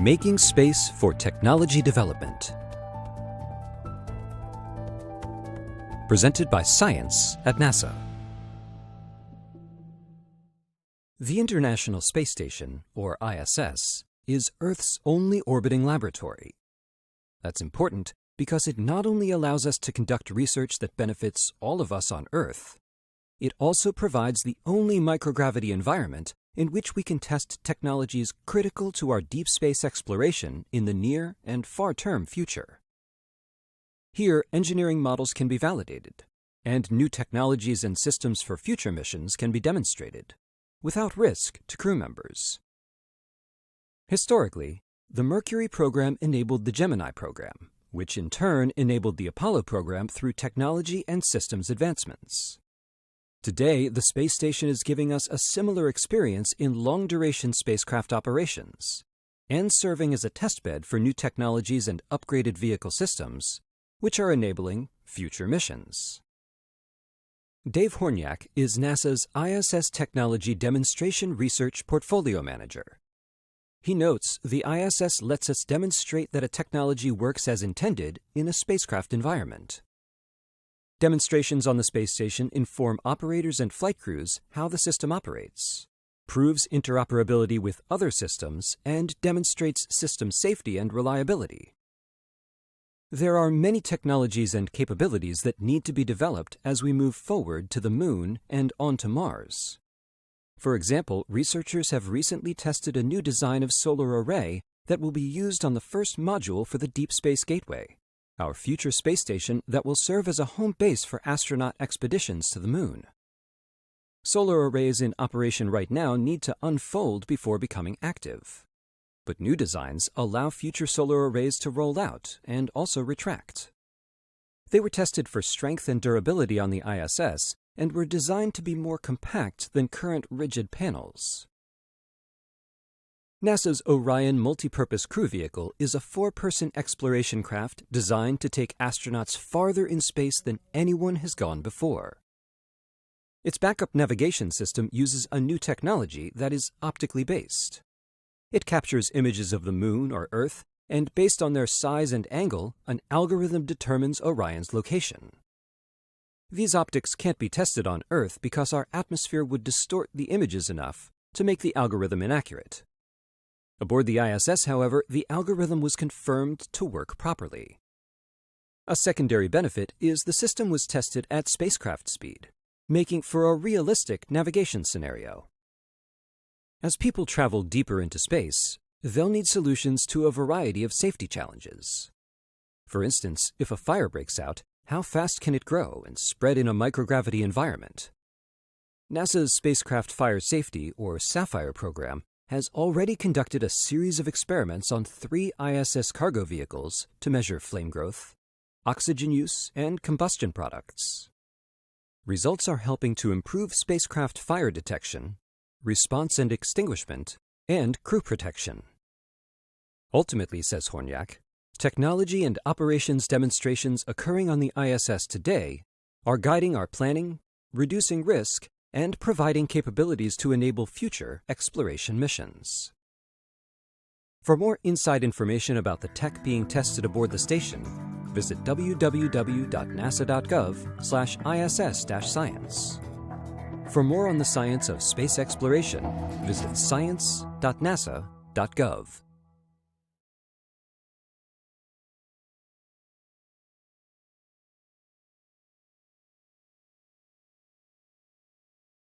Making Space for Technology Development. Presented by Science at NASA. The International Space Station, or ISS, is Earth's only orbiting laboratory. That's important because it not only allows us to conduct research that benefits all of us on Earth, it also provides the only microgravity environment in which we can test technologies critical to our deep space exploration in the near and far-term future. Here, engineering models can be validated, and new technologies and systems for future missions can be demonstrated, without risk to crew members. Historically, the Mercury program enabled the Gemini program, which in turn enabled the Apollo program through technology and systems advancements. Today, the space station is giving us a similar experience in long-duration spacecraft operations, and serving as a testbed for new technologies and upgraded vehicle systems, which are enabling future missions. Dave Horniak is NASA's ISS Technology Demonstration Research Portfolio Manager. He notes the ISS lets us demonstrate that a technology works as intended in a spacecraft environment. Demonstrations on the space station inform operators and flight crews how the system operates, proves interoperability with other systems, and demonstrates system safety and reliability. There are many technologies and capabilities that need to be developed as we move forward to the Moon and onto Mars. For example, researchers have recently tested a new design of solar array that will be used on the first module for the Deep Space Gateway, our future space station that will serve as a home base for astronaut expeditions to the Moon. Solar arrays in operation right now need to unfold before becoming active. But new designs allow future solar arrays to roll out and also retract. They were tested for strength and durability on the ISS and were designed to be more compact than current rigid panels. NASA's Orion Multipurpose Crew Vehicle is a 4-person exploration craft designed to take astronauts farther in space than anyone has gone before. Its backup navigation system uses a new technology that is optically based. It captures images of the Moon or Earth, and based on their size and angle, an algorithm determines Orion's location. These optics can't be tested on Earth because our atmosphere would distort the images enough to make the algorithm inaccurate. Aboard the ISS, however, the algorithm was confirmed to work properly. A secondary benefit is the system was tested at spacecraft speed, making for a realistic navigation scenario. As people travel deeper into space, they'll need solutions to a variety of safety challenges. For instance, if a fire breaks out, how fast can it grow and spread in a microgravity environment? NASA's Spacecraft Fire Safety, or SAFFIRE program, has already conducted a series of experiments on 3 ISS cargo vehicles to measure flame growth, oxygen use, and combustion products. Results are helping to improve spacecraft fire detection, response and extinguishment, and crew protection. Ultimately, says Horniak, technology and operations demonstrations occurring on the ISS today are guiding our planning, reducing risk, and providing capabilities to enable future exploration missions. For more inside information about the tech being tested aboard the station, visit www.nasa.gov/ISS-science. For more on the science of space exploration, visit science.nasa.gov.